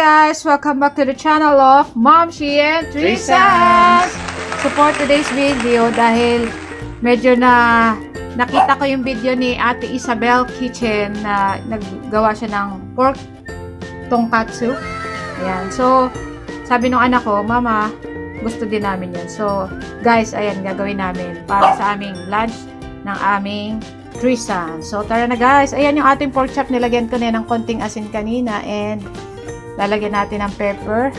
guys! Welcome back to the channel of Momshie and Trisans! So for today's video, dahil medyo nakita ko yung video ni Ate Isabel Kitchen na naggawa siya ng pork tonkatsu. Ayan. So, sabi nung anak ko, Mama, gusto din namin yan. So, guys, ayan, gagawin namin para sa aming lunch ng aming Trisans. So, tara na guys. Ayan yung ating pork chop. Nilagyan ko na ng konting asin kanina and lalagyan natin ng pepper.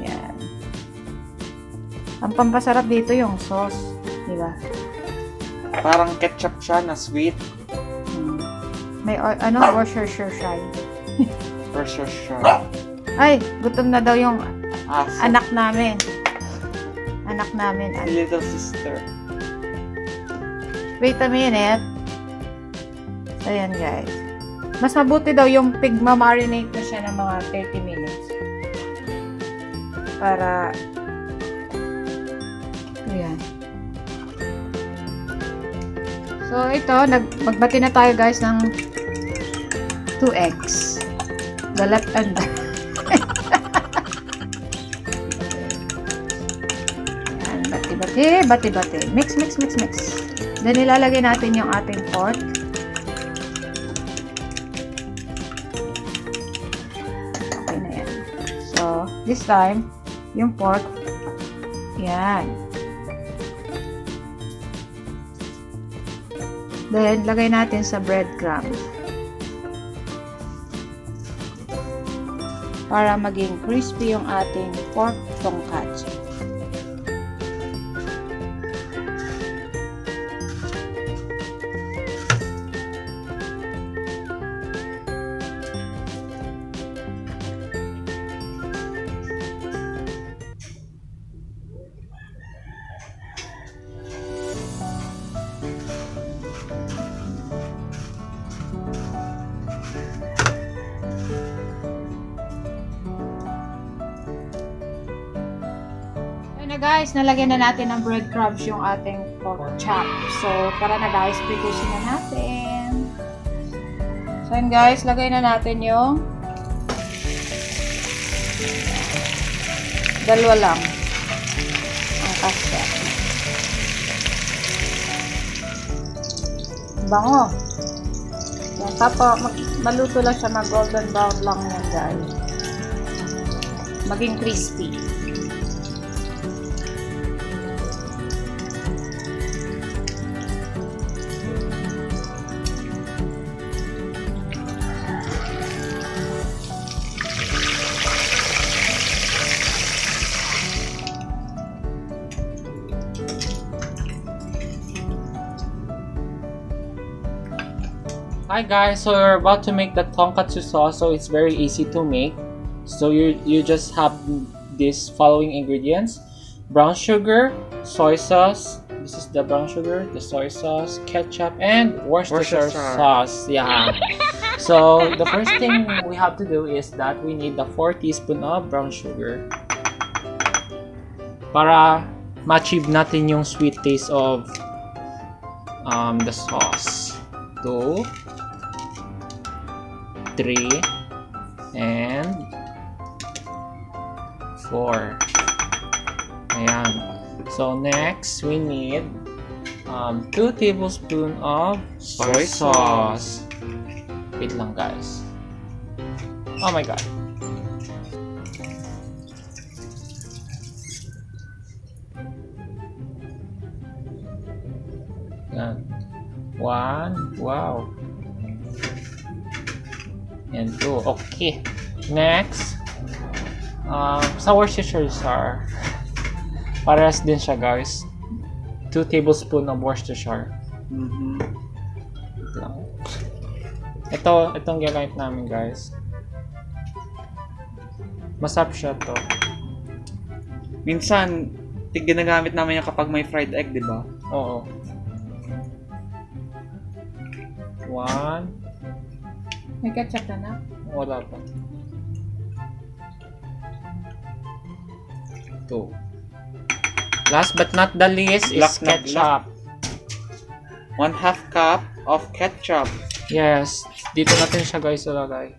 Ayan. Ang pampasarap dito yung sauce. Diba? Parang ketchup siya na sweet. May Worcestershire siya. Worcestershire. Ay, gutom na daw yung Aso. anak namin. Anak namin. Little sister. Wait a minute. Ayan guys. Mas mabuti daw yung pig ma-marinate na siya ng mga 30 minutes. Para ayan. So ito, magbati na tayo guys ng 2 eggs. The left and the ayan, bati-bati. Mix. Then ilalagay natin yung ating pork. Okay na yan. So, this time, yung pork, yan. Then, lagay natin sa breadcrumb. Para maging crispy yung ating pork tonkatsu. Guys, nalagyan na natin ng breadcrumbs yung ating pork chop. So, tara na guys, pritusin na natin. So, yun guys, lagay na natin yung dalawa lang ang kasta. Bango. Yan, tapos maluto lang siya, mag-golden brown lang yan guys. Maging crispy. Hi guys, so we're about to make the tonkatsu sauce, so it's very easy to make. So you just have these following ingredients: brown sugar, soy sauce. This is the brown sugar, the soy sauce, ketchup, and Worcestershire sauce. Yeah. So the first thing we have to do is that we need the 4 teaspoons of brown sugar para ma-achieve natin yung sweet taste of the sauce. 2, 3, and 4. Ayan. So next, we need 2 tablespoons of soy sauce. Wait lang guys. Oh my god. Ayan. 1. Wow. And 2. Okay. Next, sa Worcestershire. Parehas din siya guys. 2 tablespoons of Worcestershire. Itong ginamit namin guys. Masarap siya to. Minsan, ginagamit namin yan kapag may fried egg, di ba? Oo. 1. May ketchup na? Wala pa. 2. Last but not the least is ketchup. 1/2 cup of ketchup. Yes. Dito natin siya guys ilagay.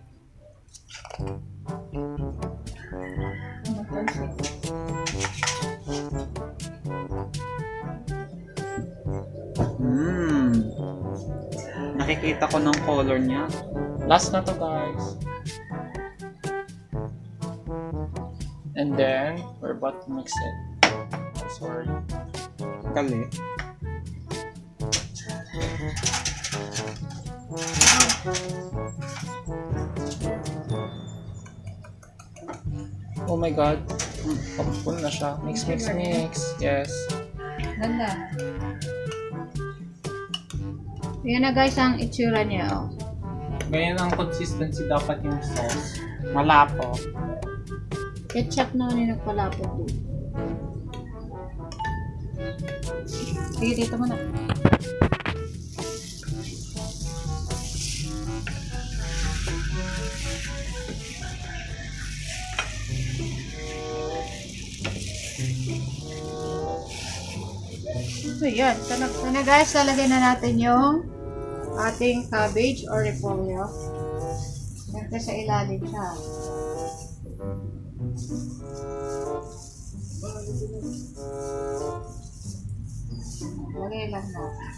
Nakikita ko ng color niya. Last na to, guys. And then, we're about to mix it. Oh, sorry. Kali. Oh my god. Pampun na siya. Mix, mix, mix. Yes. Ganda. Yan na guys ang itsura niya. Oh. Ganyan ang consistency dapat yung sauce. Malapo. Ketchup na yung nagpalapot dito. Sige, dito mo na. So yan, sana guys, lalagyan na natin yung ating cabbage or repolyo. Siyempre sa ilalim siya. Lagay lang natin.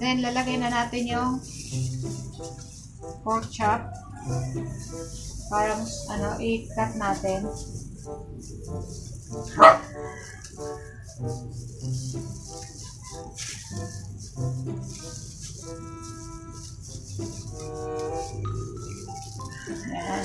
Then lalagay na natin yung pork chop. Para i-cut natin. Ayan.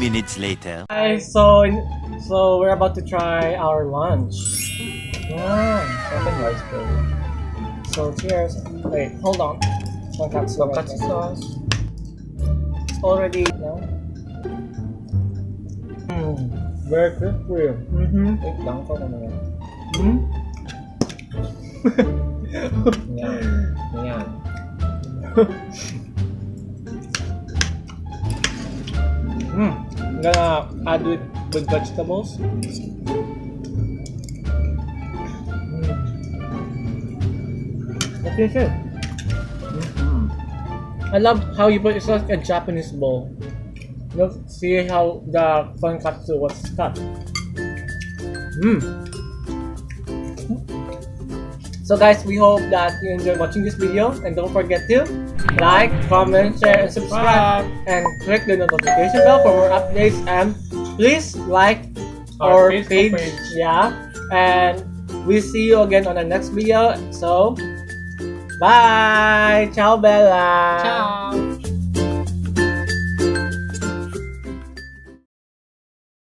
Minutes later. Guys, so we're about to try our lunch. Wow, something nice, baby. So cheers. Wait, hold on. Tonkatsu sauce. It's already very crispy. Wait lang ko naman. Yan. I'm gonna add it with vegetables. What is it? I love how you put it like a Japanese bowl. Look, see how the tonkatsu was cut. So guys, we hope that you enjoyed watching this video, and don't forget to like, comment, share, and subscribe, and click the notification bell for more updates. And please like our page, yeah. And we'll see you again on the next video. So, bye, ciao, Bella. Ciao.